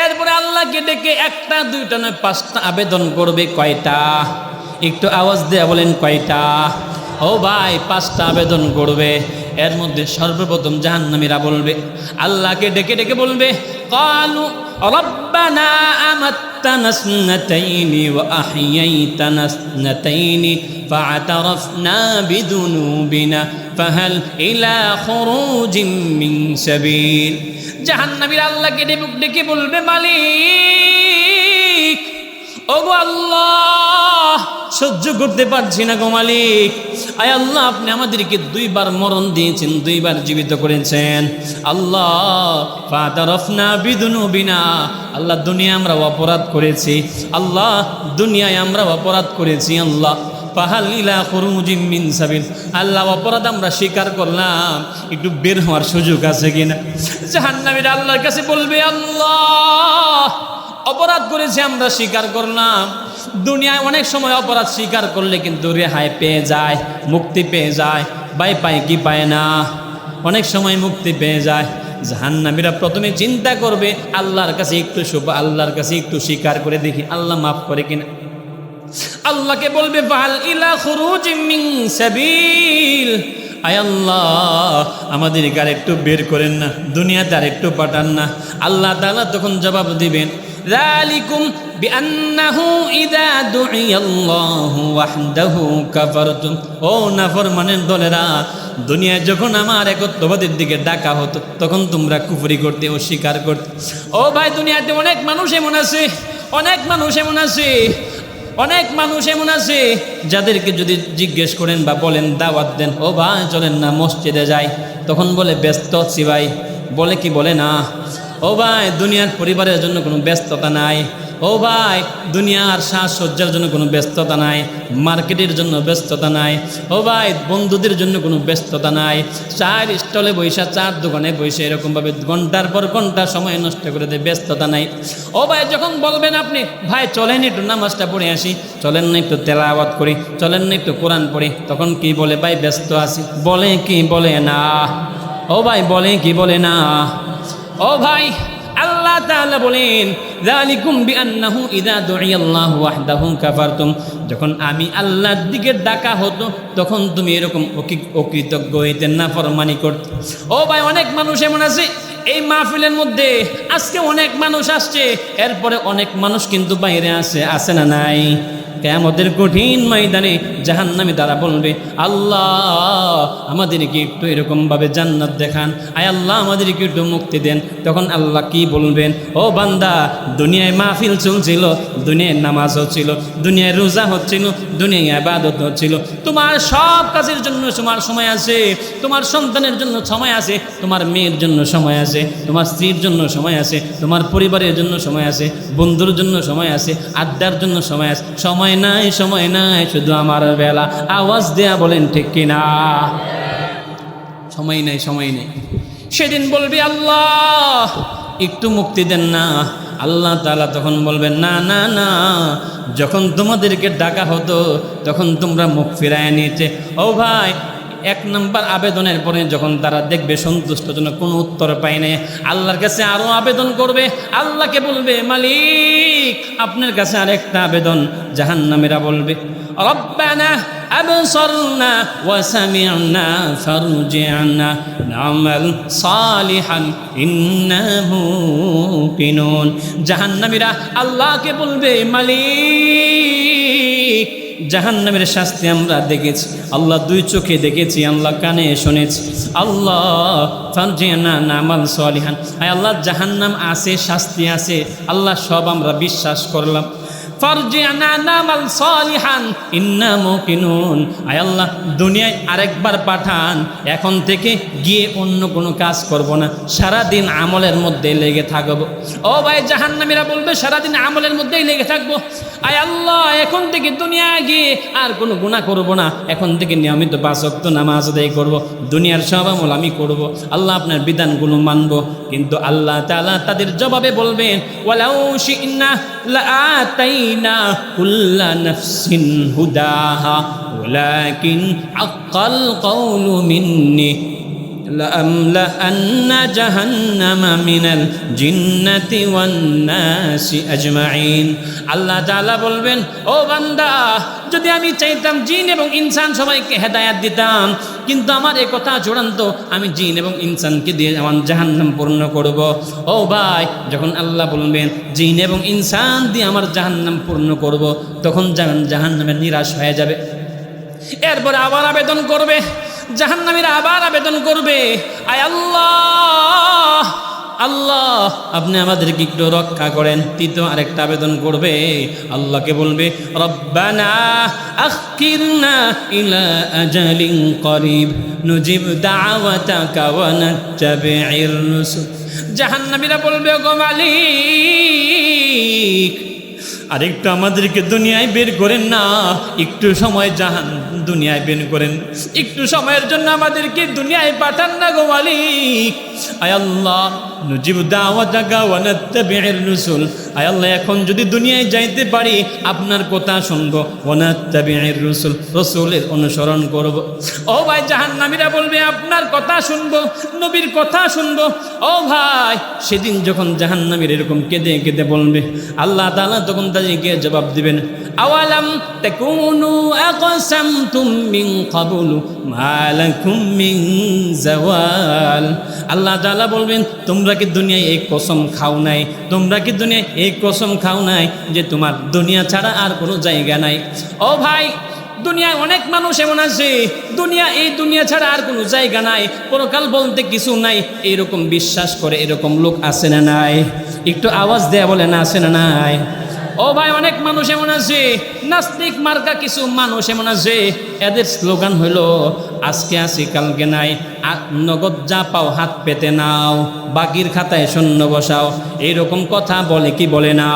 এরপরে আল্লাহকে ডেকে একটা দুইটা নয় পাঁচটা আবেদন করবে। কয়টা? একটু আওয়াজ দেয়া বলেন কয়টা? ও ভাই, পাঁচটা আবেদন করবে। এর মধ্যে সর্বপ্রথম জাহান্নামীরা বলবে, আল্লাহকে ডেকে ডেকে বলবে, ক্বালু রব্বানা আমাত্তানা ইসনাতাইনি ওয়া আহইয়াইতানা ইসনাতাইনি ফাআতারাফনা বিযুনুবিনা ফাহাল ইলা খুরুজিম মিন সাবিল। জাহান্নামীরা আল্লাহকে ডেকে বলবে, মালিক, ওগো আল্লাহ, সহ্য করতে পারছি না গো মালিক। আয় আল্লাহ, আপনি আমাদেরকে দুইবার মরণ দিয়েছেন, দুইবার জীবিত করেছেন। আল্লাহ ফাতারাফনা বিযুনুবিনা, আল্লাহ দুনিয়া আমরা অপরাধ করেছি, আল্লাহ দুনিয়ায় আমরা অপরাধ করেছি। আল্লাহ ফাহাল ইলা খুরুজিম মিন সাবিল, আল্লাহ অপরাধ আমরা স্বীকার করলাম, একটু বের হওয়ার সুযোগ আছে কিনা? জাহান্নামীরা আল্লাহর কাছে বলবে, আল্লাহ অপরাধ করেছি আমরা, স্বীকার করলাম। দুনিয়ায় অনেক সময় অপরাধ স্বীকার করলে কিন্তু রেহাই পেয়ে যায়, মুক্তি পেয়ে যায়। ভাই পায় কি পায় না? অনেক সময় মুক্তি পেয়ে যায়। জাহান্নামীরা প্রথমে চিন্তা করবে, আল্লাহর কাছে একটু স্বীকার করে দেখি আল্লাহ মাফ করে কিনা। আল্লাহকে বলবে, ফাহাল ইলা খুরুজিম মিন সাবিল, আয় আল্লাহ আমাদেরকে আর একটু বের করেন না, দুনিয়াতে আর একটু পাঠান না। আল্লাহ তাআলা তখন জবাব দিবেন, যালিকুম বিআন্নাহু ইযা দুইয়াল্লাহু ওয়াহদাহু কাফারতুম। ও নাফরমানের দলেরা, দুনিয়ায় যখন আমার একত্ববাদের দিকে ডাকা হতো তখন তোমরা কুফরি করতে, অস্বীকার করতে। ও ভাই, দুনিয়াতে অনেক মানুষ এমন আছে যাদেরকে যদি জিজ্ঞেস করেন বা বলেন, দাওয়াত দেন, ও ভাই চলেন না মসজিদে যাই, তখন বলে ব্যস্ত আছি ভাই। বলে কি বলে না? ও ভাই, দুনিয়ার পরিবারের জন্য কোনো ব্যস্ততা নাই। ও ভাই, দুনিয়ার সাজসজ্জার জন্য কোনো ব্যস্ততা নাই, মার্কেটের জন্য ব্যস্ততা নাই। ও ভাই, বন্ধুদের জন্য কোনো ব্যস্ততা নাই। চার স্টলে বৈশা, চার দোকানে বৈশা এরকমভাবে ঘন্টার পর ঘন্টা সময় নষ্ট করে দেয়, ব্যস্ততা নাই। ও ভাই, যখন বলবেন আপনি, ভাই চলেন একটু নামাজটা পড়ে আসি, চলেন না একটু তেলাওয়াত করি, চলেন না একটু কোরআন পড়ি, তখন কি বলে? ভাই ব্যস্ত আছি। বলে কি বলে না? ও ভাই, বলে কি বলে না? ও ভাই, আল্লাহ তাআলা বলেন, যালিকুম বিআন্নাহু ইযা দুইয়াল্লাহু ওয়াহদাহু কাফারতুম। যখন আমি আল্লাহর দিকে ডাকা হতো তখন তুমি এরকম অকৃতজ্ঞ হইতে, নাফরমানি করতে। ও ভাই, অনেক মানুষ এমন আছে এই মাহফিলের মধ্যে, আজকে অনেক মানুষ আসছে, এরপরে অনেক মানুষ কিন্তু বাইরে আছে না নাই? কিয়ামতের কঠিন ময়দানে জাহান্নামী তারা বলবে, আল্লাহ আমাদেরকে একটু এরকমভাবে জান্নাত দেখান, আয় আল্লাহ আমাদেরকে একটু মুক্তি দেন। তখন আল্লাহ কি বলবেন? ও বান্দা, দুনিয়ায় মাহফিল চলছিল, দুনিয়ায় নামাজ হচ্ছিল, দুনিয়ায় রোজা হচ্ছিল, দুনিয়ায় ইবাদত হচ্ছিল, তোমার সব কাজের জন্য তোমার সময় আছে, তোমার সন্তানের জন্য সময় আছে, তোমার মেয়ের জন্য সময় আছে, তোমার স্ত্রীর জন্য সময় আছে, তোমার পরিবারের জন্য সময় আছে, বন্ধুর জন্য সময় আছে, আড্ডার জন্য সময় আছে। সময় নাই, শুধু আমার বেলা। আওয়াজ দেয়া বলেন ঠিক কিনা? সময় নাই। সেদিন বলবি, আল্লাহ একটু মুক্তি দেন না। আল্লাহ তাআলা তখন বলবেন, না না না, যখন তোমাদেরকে ডাকা হতো তখন তোমরা মুখ ফিরায় নিয়েছে। ও ভাই, এক নম্বর আবেদনের পরে যখন তারা দেখবে সন্তুষ্টজনক কোনো উত্তর পায় না, আল্লাহর কাছে আরও আবেদন করবে। আল্লাহকে বলবে, মালিক আপনার কাছে আরেকটা আবেদন। জাহান্নামীরা বলবে, রব্বানা আবসারনা ওয়া সামি'না ফারজি'না না'মাল সালিহান ইন্না মুকিনুন। জাহান্নামীরা আল্লাহকে বলবে, মালিক জাহান্নামের শাস্তি আমরা দেখেছি, আল্লাহ দুই চোখে দেখেছি, আল্লাহ কানে শুনেছি, আল্লাহ ফারজি'না না'মাল সালিহান। আয় আল্লাহ, জাহান্নাম আছে, শাস্তি আছে, আল্লাহ সব আমরা বিশ্বাস করলাম। ফারজি'না না'মাল সালিহান ইন্না মুকিনুন। আয় আল্লাহ, দুনিয়ায় আরেকবার পাঠান, এখন থেকে গিয়ে অন্য কোনো কাজ করব না, সারাদিন আমলের মধ্যে লেগে থাকবো। ও ভাই, জাহান্নামীরা বলবে, সারাদিন আমলের মধ্যেই লেগে থাকবো। আয় আল্লাহ, এখন থেকে দুনিয়ায় গিয়ে আর কোনো গুনাহ করব না, এখন থেকে নিয়মিত 5 ওয়াক্ত নামাজ আদায় করব, দুনিয়ার সব আমল আমি করব, আল্লাহ আপনার বিধানগুলো মানব। কিন্তু আল্লাহ তাআলা তাদের জবাবে বলবেন, ওয়ালাউ শি'না লাআতাইনা কুল্লা নাফসিন হুদাহা ওয়ালাকিন আক্কাল কাউলু মিন্নি লাআমলাআন্না জাহান্নামা মিনাল জিন্নাতি ওয়ান নাসি আজমাইন। আল্লাহ তাআলা বলবেন, ও বান্দা, যদি আমি চাইতাম জিন এবং ইনসান সবাইকে হেদায়াত দিতাম, কিন্তু আমার এই কথা চূড়ান্ত, আমি জিন এবং ইনসানকে দিয়ে আমার জাহান্নাম পূর্ণ করব। ও ভাই, যখন আল্লাহ বলবেন জিন এবং ইনসান দিয়ে আমার জাহান্নাম পূর্ণ করব, তখন জাহান্নামের নিরাশ হয়ে যাবে। এরপরে আবার আবেদন করবে, জাহান্নামীরা আবার আবেদন করবে, আয় আল্লাহ, আল্লাহ আপনি আমাদেরকে একটু রক্ষা করেন। তৃতীয় আরেকটা আবেদন করবে, আল্লাহকে বলবে, রব্বানা আখিরনা ইলা আজালিন করিব নুজিব দাওয়াতাকা ওয়া নাত্তাবি'র রুসুল। জাহান্নামীরা বলবে, গো মালিক, আরেকটু আমাদেরকে দুনিয়ায় বের করেন না, একটু সময় দুনিয়ায় বের করেন, একটু সময়ের জন্য আমাদেরকে দুনিয়ায় পাঠান না গো মালিক। আয় আল্লাহ, নুজিব দাওয়াতাকা ওয়া নাত্তাবি'র রুসুল। আয় আল্লাহ, এখন যদি দুনিয়ায় যাইতে পারি আপনার কথা শুনবো, ওয়া নাত্তাবি'র রুসুল, রাসূলের অনুসরণ করব। ও ভাই, জাহান্নামীরা বলবে আপনার কথা শুনবো, নবীর কথা শুনবো। ও ভাই, সেদিন যখন জাহান্নামীরা এরকম কেঁদে কেঁদে বলবে, আল্লাহ তাআলা তখন তাদেরকে জবাব দিবেন, আওয়ালাম তাকুনু আকসামতুম মিন ক্বাবলু মা লাকুম মিন যাওয়াল। আল্লাহ তাআলা বলবেন, তোমরা কি দুনিয়ায় এই কসম খাও নাই, তোমরা কি দুনিয়ায় এই কসম খাও নাই যে তোমার দুনিয়া ছাড়া আর কোনো জায়গা নাই? ও ভাই, দুনিয়ায় অনেক মানুষ এমন আছে, এই দুনিয়া ছাড়া আর কোনো জায়গা নাই, পরকাল বলতে কিছু নাই, এরকম বিশ্বাস করে এরকম লোক আছে না নাই? একটু আওয়াজ দেয়া বলে না, আছে না নাই? ও ভাই, অনেক মানুষ এমন আছে, নাস্তিক মার্কা কিছু মানুষ এমন আছে, এদের স্লোগান হইল আজকে আছি কালকে নাই, নগদ যা পাও হাত পেতে নাও, বাকির খাতায় শূন্য বসাও। এইরকম কথা বলে কি বলে না?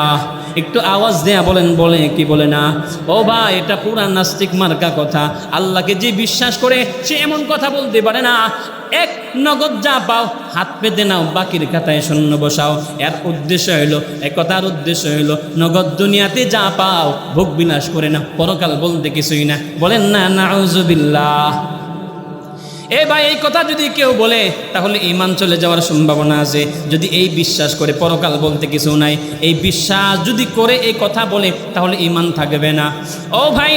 একটু আওয়াজ দেয়া বলেন, বলে কি বলে না? ও ভাই, এটা পুরা নাস্তিক মার্কা কথা। আল্লাহকে যে বিশ্বাস করে সে এমন কথা বলতে পারে না, এক নগদ যা পাও হাত পেতে নাও, বাকির খাতায় শূন্য বসাও। এর উদ্দেশ্য হইল, এক কথার উদ্দেশ্য হইল নগদ দুনিয়াতে যা পাও ভোগ বিলাস করে না, পরকাল বলতে কিছুই না। বলেন না নাউজুবিল্লাহ। এ ভাই, এই কথা যদি কেউ বলে তাহলে ঈমান চলে যাওয়ার সম্ভাবনা আছে। যদি এই বিশ্বাস করে পরকাল বলতে কিছু নাই, এই বিশ্বাস যদি করে এই কথা বলে, তাহলে ঈমান থাকবে না। ও ভাই,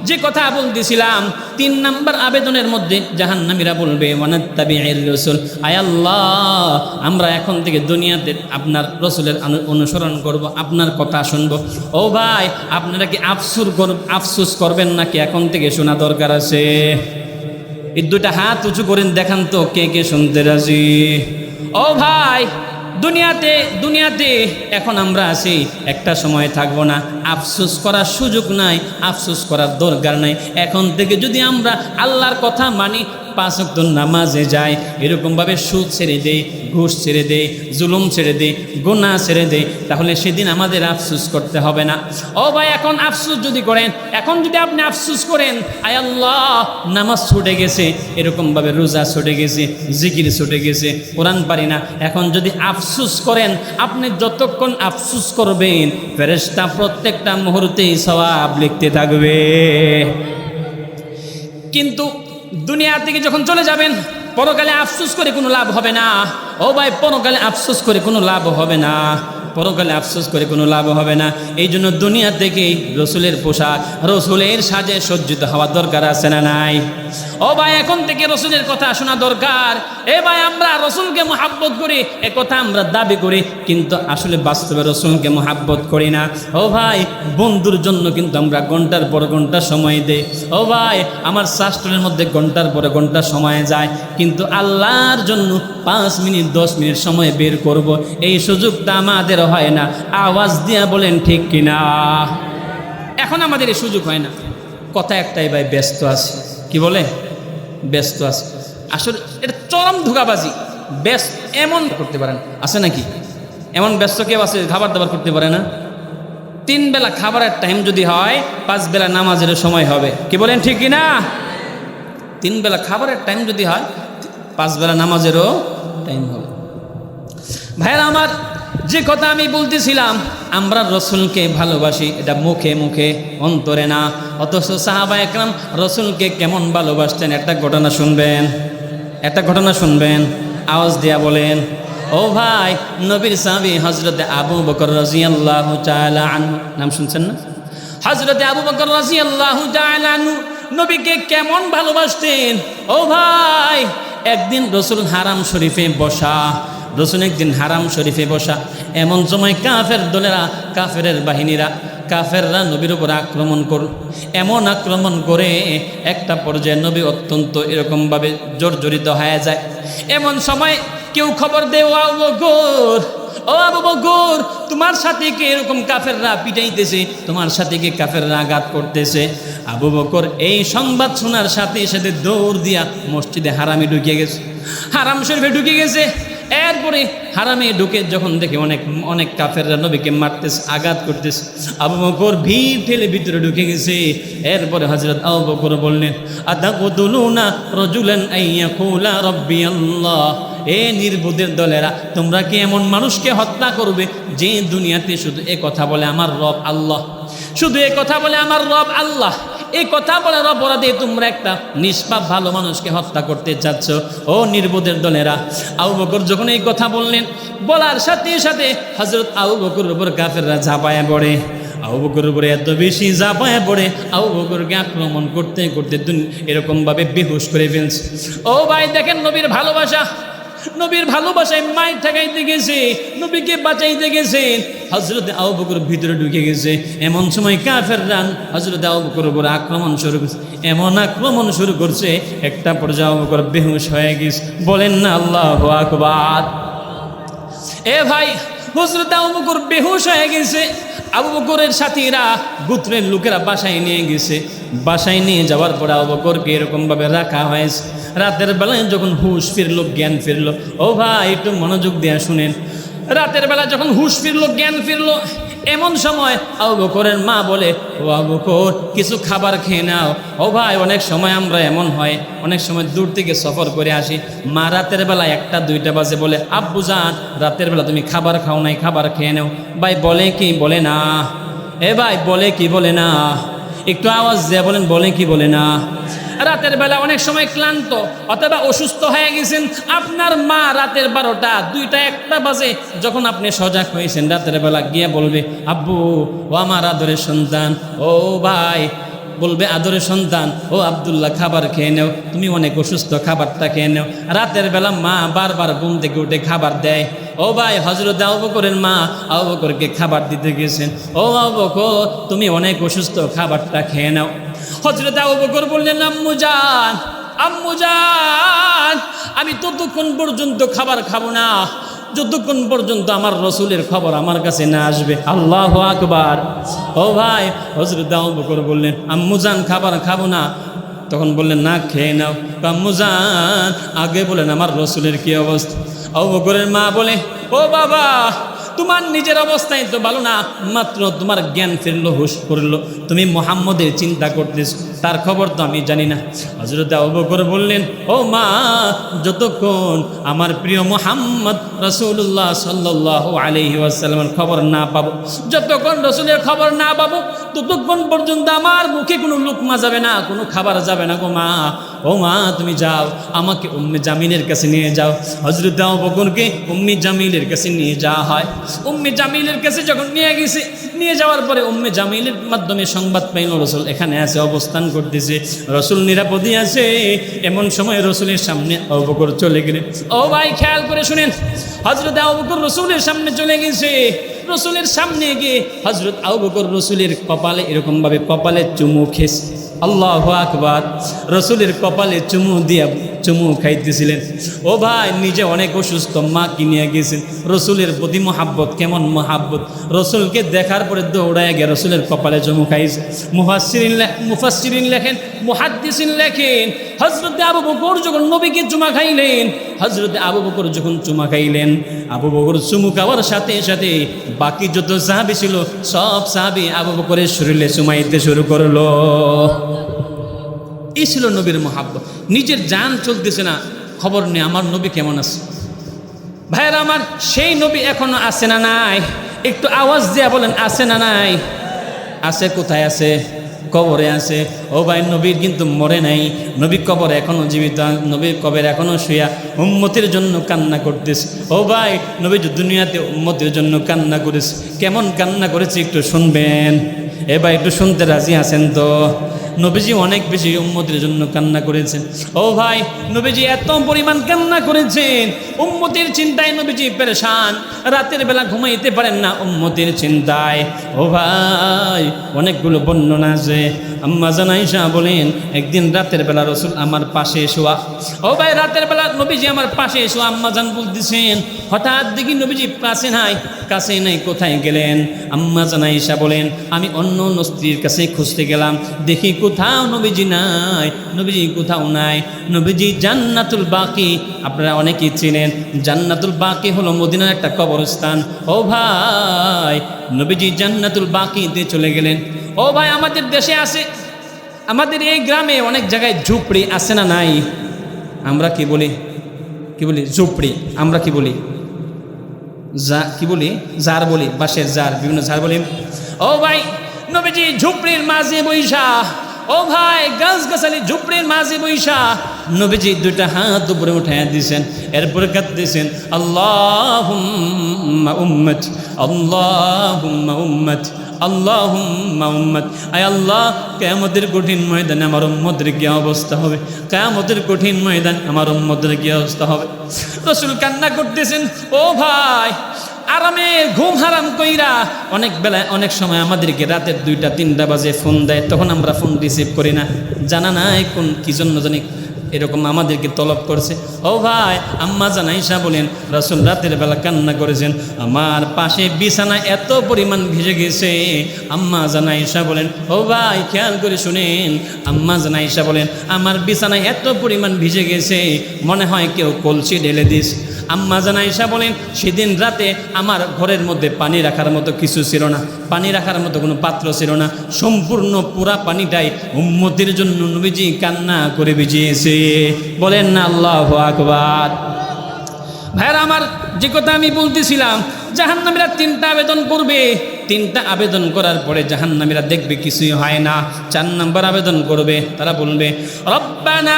যে কথা বলতেছিলাম, 3 নম্বর আবেদনের মধ্যে জাহান্নামীরা বলবে, ওয়ানাত্তাবি'র রাসূল, আয় আল্লাহ, আমরা এখন থেকে দুনিয়াতে আপনার রাসূলের অনুসরণ করব, আপনার কথা শুনব। ও ভাই, আপনারা কি আফসোস করবেন নাকি এখন থেকে শোনা দরকার আছে? এই 2টা হাত উঁচু করেন, দেখান তো কে কে শুনতে রাজি। ও ভাই, দুনিয়াতে এখন আমরা আছি, একটা সময় থাকবো না, আফসোস করার সুযোগ নাই, আফসোস করার দরকার নাই। এখন থেকে যদি আমরা আল্লাহর কথা মানি, 5 ওয়াক্ত নামাজে যাই, এরকমভাবে সুদ ছেড়ে দেই, ঘুষ ছেড়ে দেই, জুলুম ছেড়ে দেই, গুনাহ ছেড়ে দেই, তাহলে সেদিন আমাদের আফসোস করতে হবে না। ও ভাই, এখন আফসোস যদি করেন, এখন যদি আপনি আফসোস করেন, আয় আল্লাহ, নামাজ ছুটে গেছে, এরকমভাবে রোজা ছুটে গেছে, জিকির ছুটে গেছে, কোরআন পারি না, এখন যদি আফসোস করেন, আপনি যতক্ষণ আফসোস করবেন, ফেরেশতা প্রত্যেকটা মুহূর্তেই সওয়াব লিখতে থাকবে। কিন্তু দুনিয়া থেকে যখন চলে যাবেন, পরকালে আফসোস করে কোনো লাভ হবে না। ও ভাই, পরকালে আফসোস করে কোনো লাভ হবে না, পরকালে আফসোস করে কোনো লাভ হবে না। এই জন্য দুনিয়া থেকেই রসুলের পোশাক, রসুলের সাজে সজ্জিত হওয়া দরকার আছে না নাই? ও ভাই, এখন থেকে রসুলের কথা শোনা দরকার। এ ভাই, আমরা রসুলকে মহাব্বত করি, এ কথা আমরা দাবি করি, কিন্তু আসলে বাস্তবে রসুলকে মহাব্বত করি না। ও ভাই, বন্ধুর জন্য কিন্তু আমরা ঘন্টার পর ঘন্টা সময় দেই। ও ভাই, আমার শাস্ত্রের মধ্যে ঘন্টার পর ঘন্টা সময় যায়, কিন্তু আল্লাহর জন্য 5 মিনিট 10 মিনিট সময় বের করব, এই সুযোগটা আমাদের হয় না। আওয়াজ দিয়া বলেন ঠিক কিনা? এখন আমাদের এই সুযোগ হয় না। কথা একটাই ভাই, ব্যস্ত আছে। কি বলে? ব্যস্ত আছে। আসলে এটা চরম ধোঁকাবাজি। ব্যস্ত এমন করতে পারেন, আছে নাকি? এমন ব্যস্ত কেউ আছে খাবার দাবার করতে পারে না? 3 বেলা খাবারের টাইম যদি হয়, 5 বেলা নামাজের সময় হবে। কি বলেন ঠিক কিনা? 3 বেলা খাবারের টাইম যদি হয়, 5 বেলা নামাজেরও টাইম হবে। ভাইরা আমার, যে কথা আমি বলতেছিলাম, আমরা রসুলকে ভালোবাসি, এটা মুখে মুখে, অন্তরে না। অথচ সাহাবা একরাম রসুলকে কেমন ভালোবাসতেন, একটা ঘটনা শুনবেন। একটা ঘটনা শুনবেন, আওয়াজ দিয়া বলেন। ও ভাই, নবীর সাহাবী হযরতে আবু বকর রাদিয়াল্লাহু তাআলা আনহু, নাম শুনছেন না? হযরতে আবু বকর রাদিয়াল্লাহু তাআলা আনহু নবীকে কেমন ভালোবাসতেন। ও ভাই, একদিন রসুল হারাম শরীফে বসা, রসুল একদিন হারাম শরীফে বসা, এমন সময় কাফের দলেরা, কাফেরের বাহিনীরা, কাফেররা নবীর উপর আক্রমণ এমন আক্রমণ করে একটা পর্যায়ে নবী অত্যন্ত এরকমভাবে জর্জরিত হয়ে যায়। এমন সময় কেউ খবর দেয়, ও আবু বকর, ও আবু বকর, তোমার সাথে কে এরকম কাফেররা পিটাইতেছে, তোমার সাথে কে কাফেররা আঘাত করতেছে। আবু বকর এই সংবাদ শোনার সাথে সাথে দৌড় দিয়া মসজিদে হারামে ঢুকে গেছে, হারাম শরীফে ঢুকে গেছে। এরপরে হারামে ঢুকে যখন দেখে অনেক অনেক কাফেররা নবীকে মারতেছে, আঘাত করতেছে, আবু বকর ভিড় ঠেলে ভিতরে ঢুকে গেছে। এরপরে হযরত আবু বকর বললেন, আতাকতুলুনা রাজুলান আইয়াকুলা রাব্বি আল্লাহ, এ নির্বোধের দলেরা, তোমরা কি এমন মানুষকে হত্যা করবে যে দুনিয়াতে শুধু এ কথা বলে আমার রব আল্লাহ, শুধু এ কথা বলে আমার রব আল্লাহ, এই কথা বলার অপরাধে তোমরা একটা নিষ্পাপ ভালো মানুষকে হত্যা করতে চাচ্ছ? ও নির্বোধের দলেরা। আবু বকর যখন এই কথা বললেন, বলার সাথে সাথে হযরত আবু বকরের উপর কাফেররা ঝাঁপায়া পড়ে। আবু বকরের উপরে এত বেশি ঝাঁপায়া পড়ে, আবু বকরকে আক্রমণ করতে করতে এরকমভাবে বেহুশ করে ফেলছে। ও ভাই দেখেন, নবীর ভালোবাসা, নবীর ভালোবাসায় মায়ের ঠেকাইতে গেছে, নবীকে বাঁচাইতে গেছেন। হযরত আবু বকর ভিতরে ঢুকে গেছে। এমন সময় কাফেররা হযরত আবু বকরের উপর আক্রমণ শুরু করছে, এমন আক্রমণ শুরু করছে, একটা পর্যায়ে আবু বকর বেহুশ হয়ে গেছে। বলেন না আল্লাহু আকবার। এ ভাই, হযরত আবু বকর বেহুশ হয়ে গেছে। আবু বকরের সাথীরা, গোত্রের লোকেরা বাসায় নিয়ে গেছে। বাসায় নিয়ে যাওয়ার পরে আবু বকরকে এরকমভাবে রাখা হয়েছে। রাতের বেলায় যখন হুশ ফিরলো, জ্ঞান ফিরলো, ও ভাই একটু মনোযোগ দিয়ে শুনেন, রাতের বেলা যখন হুশ ফিরলো, জ্ঞান ফিরলো, এমন সময় আবু বকরের মা বলে, ও আবু বকর, কিছু খাবার খেয়ে নাও। ও ভাই, অনেক সময় আমরা এমন হয়, অনেক সময় দূর থেকে সফর করে আসি, মা রাতের বেলা 1টা 2টা বাজে বলে, আব্বু জান, রাতের বেলা তুমি খাবার খাও নাই, খাবার খেয়ে নাও। ভাই বলে কি বলে না? এ ভাই বলে কি বলে না? একটু আওয়াজ দিয়ে বলেন, বলে কি বলে না? রাতের বেলা অনেক সময় ক্লান্ত অথবা অসুস্থ হয়ে গেছেন, আপনার মা রাতের 12টা 2টা 1টা বাজে যখন আপনি সজাগ হয়েছেন, রাতের বেলা গিয়ে বলবে, আব্বু, ও আমার আদরের সন্তান, ও ভাই বলবে, আদরের সন্তান, ও আব্দুল্লাহ, খাবার খেয়ে নেও, তুমি অনেক অসুস্থ, খাবারটা খেয়ে নেও। রাতের বেলা মা বারবার ঘুম থেকে উঠে খাবার দেয়। ও ভাই, হযরত আবু বকরের মা আবু বকরকে খাবার দিতে গেছেন, ও আবু বকর, তুমি অনেক অসুস্থ, খাবারটা খেয়ে নাও। হযরত আবু বকর বললেন, আম্মু জান, আম্মু জান, আমি ততক্ষণ পর্যন্ত খাবার খাবো না যতক্ষণ পর্যন্ত আমার রসুলের খবর আমার কাছে না আসবে। আল্লাহু আকবার। ও ভাই, হযরত আবু বকর বললেন, আম্মু জান, খাবার খাবো না। তখন বললেন, না, খেয়ে নাও। আম্মু জান, আগে বলেন আমার রসুলের কি অবস্থা? আবু বকরের মা বলে, ও বাবা, তোমার নিজের অবস্থায় তো ভালো না, মাত্র তোমার জ্ঞান ফিরলো, হুশ করলো, তুমি মুহাম্মদের চিন্তা করতেছ, তার খবর তো আমি জানি না। হযরত আবু বকর বললেন, ও মা, যতক্ষণ আমার প্রিয় মুহাম্মদ রাসূলুল্লাহ সাল্লাল্লাহু আলাইহি ওয়াসাল্লামের খবর না পাবো, যতক্ষণ রসুলের খবর না পাবো, ততক্ষণ পর্যন্ত আমার মুখে কোনো লুকমা যাবে না, কোনো খাবার যাবে না গো মা। ও মা, তুমি যাও, আমাকে উম্মে জামিলের কাছে নিয়ে যাও। হযরত আবু বকরকে উম্মে জামিলের কাছে নিয়ে যাওয়া হয়। উম্মে জামিলের কাছে যখন নিয়ে যাওয়ার পরে উম্মে জামিলের মাধ্যমে সংবাদ পাইল রসুল এখানে আছে, অবস্থান করতেছে, রসুল নিরাপদে আছে। এমন সময় রসুলের সামনে আবু বকর চলে গেলেন। ও ভাই, খেয়াল করে শুনেন, হযরত আবু বকর রসুলের সামনে চলে গেছে। রসুলের সামনে গিয়ে হযরত আবু বকর রসুলের কপালে এরকমভাবে কপালে চুমু খেয়েছে। আল্লাহু আকবার। রসুলের কপালে চুমু খাইতেছিলেন। ও ভাই, নিজে অনেক অসুস্থ, মা কি নিয়ে গেছেন। রসুলের প্রতি মহাব্বত, কেমন মহাব্বত, রসুলকে দেখার পরে দৌড়ায় গিয়ে রসুলের কপালে চুমু খাইছে। মুফাসসিরিন লেখেন, মুহাদ্দিসিন লেখেন, হযরত আবু বকর যখন নবীকে চুমা খাইলেন, হযরত আবু বকর যখন চুমা খাইলেন, আবু বকর চুমু খাওয়ার সাথে সাথে বাকি যত সাহাবী ছিল সব সাহাবী আবু বকরের শরীরে চুমাইতে শুরু করলো। এই ছিল নবীর মহাব্বত। নিজের জান চলতেছে না, খবর নেই আমার নবী কেমন আছে। ভাইয়েরা আমার, সেই নবী এখনো আছে না নাই? একটু আওয়াজ দিয়ে বলেন, আছে না নাই? আছে। কোথায় আছে? কবরে আছে। ও ভাই, নবীর কিন্তু মরে নাই, নবী কবরে এখনো জীবিত, নবীর কবর এখনো শুয়া উম্মতের জন্য কান্না করতেছে। ও ভাই, নবী দুনিয়াতে উম্মতের জন্য কান্না করেছে, কেমন কান্না করেছে একটু শুনবেন। এ ভাই, একটু শুনতে রাজি আছেন তো? নবীজি অনেক বেশি উম্মতের জন্য কান্না করেছেন। ও ভাই, নবীজি এত পরিমাণ কান্না করেছেন, উম্মতের চিন্তায় নবীজি পেরেশান, রাতের বেলা ঘুমাইতে পারেন না উম্মতের চিন্তায়। ও ভাই, অনেকগুলো বর্ণনা আছে। আম্মা জান আয়েশা বলেন, একদিন রাতের বেলা রাসূল আমার পাশে শোয়া। ও ভাই, রাতের বেলা নবীজি আমার পাশে শোয়া। আম্মা জান বলতেছেন, হঠাৎ দেখি নবীজি কাছে নাই, কোথায় গেলেন? আম্মা জান আয়েশা বলেন, আমি অন্য স্ত্রীর কাছে খুঁজতে গেলাম, দেখি কোথাও নবীজি নাই, নবীজি কোথাও নাই। নবীজি জান্নাতুল বাকি, আপনারা অনেকেই চিনেন, জান্নাতুল বাকি হলো মদিনার একটা কবরস্থান। ও ভাই, নবীজি জান্নাতুল বাকিতে চলে গেলেন। ও ভাই, আমাদের দেশে আছে, আমাদের এই গ্রামে অনেক জায়গায় ঝুপড়ি আছে না নাই? আমরা কি বলি ঝুপড়ি, আমরা কি বলি জার বলি, বাঁশের জার, বিভিন্ন জার বলি। ও ভাই, নবীজি ঝুপড়ির মাঝে বৈশা, ও ভাই, গাছগাছালি ঝুপড়ির মাঝে বৈশা নবীজি দুইটা হাত উপরে উঠাইয়া দিয়েছেন, এরপরে কাঁদতেছেন, আল্লাহুম্মা উম্মতি, আল্লাহুম্মা উম্মতি, আল্লাহুম্মা উম্মতি। আয় আল্লাহ, কিয়ামতের কঠিন ময়দানে আমার উম্মতের কি অবস্থা হবে? কিয়ামতের কঠিন ময়দান আমার উম্মতের কি অবস্থা হবে? রাসূল কান্না করতেছেন। ও ভাই, আরামের ঘুম হারাম কইরা অনেক বেলায় অনেক সময় আমাদেরকে রাতের 2টা-3টা বাজে ফোন দেয়, তখন আমরা ফোন রিসিভ করি না, জানা নাই কোন কি জন্য জানি এরকম আমাদেরকে তলব করছে। ও ভাই, আম্মা জান আয়েশা বলেন, রাসূল রাতের বেলা কান্না করেছেন, আমার পাশে বিছানা এত পরিমাণ ভিজে গেছে। আম্মা জান আয়েশা বলেন, ও ভাই, খেয়াল করে শুনেন, আম্মা জান আয়েশা বলেন, আমার বিছানা এত পরিমাণ ভিজে গেছে, মনে হয় কেউ কলসি ঢেলে দিস। আম্মা জান আয়েশা বলেন, সেদিন রাতে আমার ঘরের মধ্যে পানি রাখার মতো কিছু ছিল না, পানি রাখার মতো কোনো পাত্র ছিল না, সম্পূর্ণ পুরা পানিটাই উম্মতের জন্য নবীজি কান্না করে ভিজিয়েছে। বলেন না আল্লাহু আকবার। ভাইরা আমার, যে কথা আমি বলতেছিলাম, জাহান্নামীরা 3টা আবেদন করবে, 3টা আবেদন করার পরে জাহান্নামীরা দেখবে কিছুই হয় না। 4 নম্বর আবেদন করবে, তারা বলবে, রব্বানা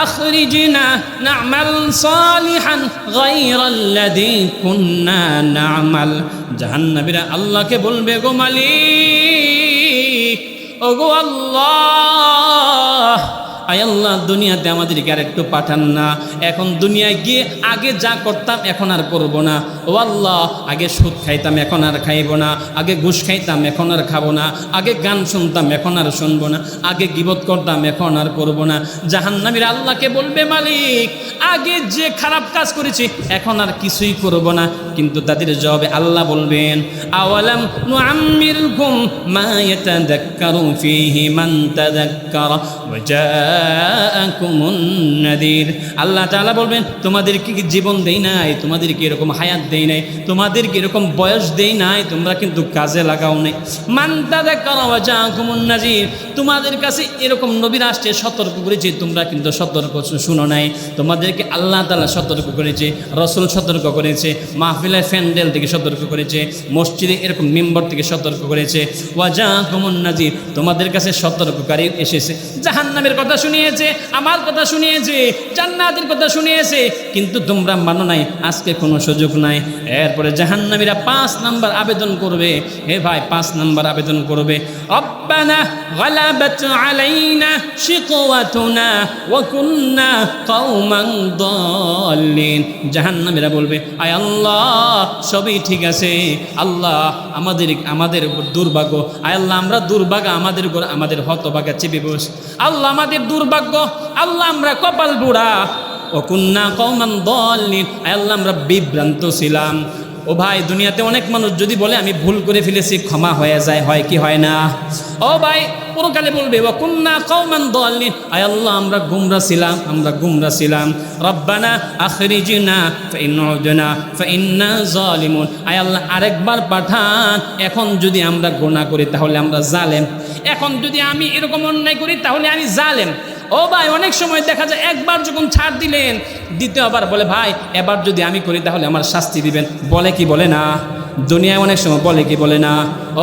আখরিজনা না'মাল সালিহান গায়রাল্লাযী কুন্না না'মাল। জাহান্নামীরা আল্লাহকে বলবে, গো মালিক, ও গো আল্লাহ, আয় আল্লাহ, দুনিয়াতে আমাদেরকে আর একটু পাঠান না, এখন দুনিয়ায় গিয়ে আগে যা করতাম এখন আর করব না। ও আল্লাহ, আগে সুদ খাইতাম এখন আর খাইব না, আগে ঘুষ খাইতাম এখন আর খাবো না, আগে গান শুনতাম এখন আর শুনবো না, আগে গীবত করতাম এখন আর করব না। জাহান্নামীরা আল্লাহকে বলবে, মালিক, আগে যে খারাপ কাজ করেছি এখন আর কিছুই করব না। কিন্তু তাদের জবাবে আল্লাহ বলবেন, আওয়ালাম নুআম্মিরকুম মা ইয়াতাযাক্কারু ফীহি মান তাযাক্কারা ওয়া জাআকুমুন নাযীর। আল্লাহ তাআলা বলবেন, তোমাদেরকে কি জীবন দেই নাই, তোমাদেরকে এরকম হায়াত দেই নাই, তোমাদেরকে এরকম বয়স দেই নাই, তোমরা কিন্তু কাজে লাগাও নাই। মান তাযাক্কারা ওয়া জাআকুমুন নাযীর, তোমাদের কাছে এরকম নবী আসছে, সতর্ক করেছে, তোমরা কিন্তু সতর্ক শুনো নাই। তোমাদেরকে আল্লাহ তাআলা সতর্ক করেছে, রাসূল সতর্ক করেছে, মাহফিলের প্যান্ডেল থেকে সতর্ক করেছে, মসজিদে এরকম মিম্বর থেকে সতর্ক করেছে। ওয়া জাআকুমুন নাযীর, তোমাদের কাছে সতর্ককারী এসেছে। জাহান্নামের কথা শুনিয়েছে, আমার কথা শুনিয়েছে, জান্নাতের কথা শুনিয়েছে, কিন্তু তোমরা মানো নাই, আজকে কোনো সুযোগ নাই। এরপরে জাহান্নামীরা 5 নম্বর আবেদন করবে। হে ভাই, 5 নম্বর আবেদন করবে, রব্বানা গালাবাত আলাইনা শিকওয়াতুনা ওয়া কুন্না কওমান দাল্লিন। জাহান্নামীরা বলবে, আয় আল্লাহ, সবই ঠিক আছে, আল্লাহ আমাদের দুর্ভাগ্য, আয় আল্লাহ আমরা দুর্ভাগা, আমাদের হতভাগা চেপে বস, আল্লাহ আমাদের দুর্ভাগ্য, আল্লাহ আমরা কপাল বুড়া, ও কুন্না কওমান দাল্লিন, আয় আল্লাহ আমরা বিভ্রান্ত ছিলাম। ও ভাই, দুনিয়াতে অনেক মানুষ যদি বলে আমি ভুল করে ফেলেছি, ক্ষমা হয়ে যায়, হয় কি হয় না? ও ভাই, পরকালে বলবে, ওয়া কুন্না কওমান দাল্লিন, আয় আল্লাহ আমরা গুমরা ছিলাম। রব্বানা আখরিজনা ফাইন উদনা ফাইন্না যালিমুন, আয় আল্লাহ আরেকবার পাঠান, এখন যদি আমরা গুনাহ করি তাহলে আমরা জালেম, এখন যদি আমি এরকম অন্যায় করি তাহলে আমি জালেম। ও ভাই, অনেক সময় দেখা যায় একবার যখন ছাড় দিলেন, দ্বিতীয়বার বলে, ভাই এবার যদি আমি করি তাহলে আমার শাস্তি দিবেন, বলে কি বলে না? দুনিয়ায় অনেক সময় বলে কি বলে না?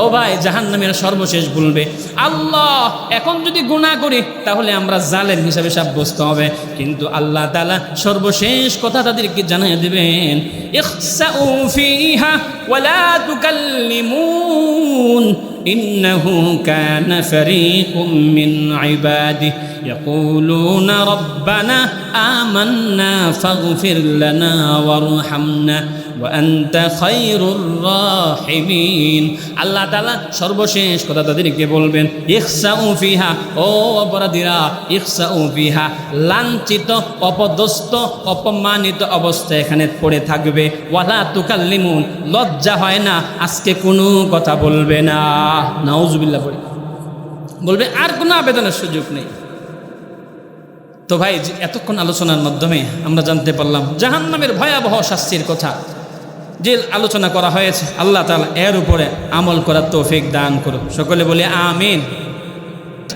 ও ভাই, জাহান্নামের সর্বশেষ বলবে, আল্লাহ এখন যদি গুনাহ করি তাহলে আমরা জালেম হিসাবে সাব্যস্ত হবে। কিন্তু আল্লাহ তাআলা সর্বশেষ কথা তাদেরকে জানিয়ে দিবেন, ইখসাউ ফিহা ওয়ালা তুকাল্লিমুন إنه كان فريق من عباده يقولون ربنا آمنا فاغفر لنا وارحمنا وأنت خير الراحمين আল্লাহ তাআলা সর্বশেষ কথা তাদেরকে বলবেন, ইখসাউ ফিহা, ও অপরাধীরা, ইখসাউ ফিহা, লাঞ্ছিত, অপদস্থ, অপমানিত অবস্থায় এখানে পড়ে থাকবে। ওয়ালা তুকাল্লিমুন, লজ্জা হয় না, আজকে কোনো কথা বলবে না। নাউজুবিল্লাহ পড়ে বলবে আর কোনো আবেদনের সুযোগ নেই। তো ভাই, এতক্ষণ আলোচনার মাধ্যমে আমরা জানতে পারলাম জাহান্নামের ভয়াবহ শাস্তির কথা যে আলোচনা করা হয়েছে। আল্লাহ তাআলা এর উপরে আমল করার তৌফিক দান করুন। সকলে বলি আমিন।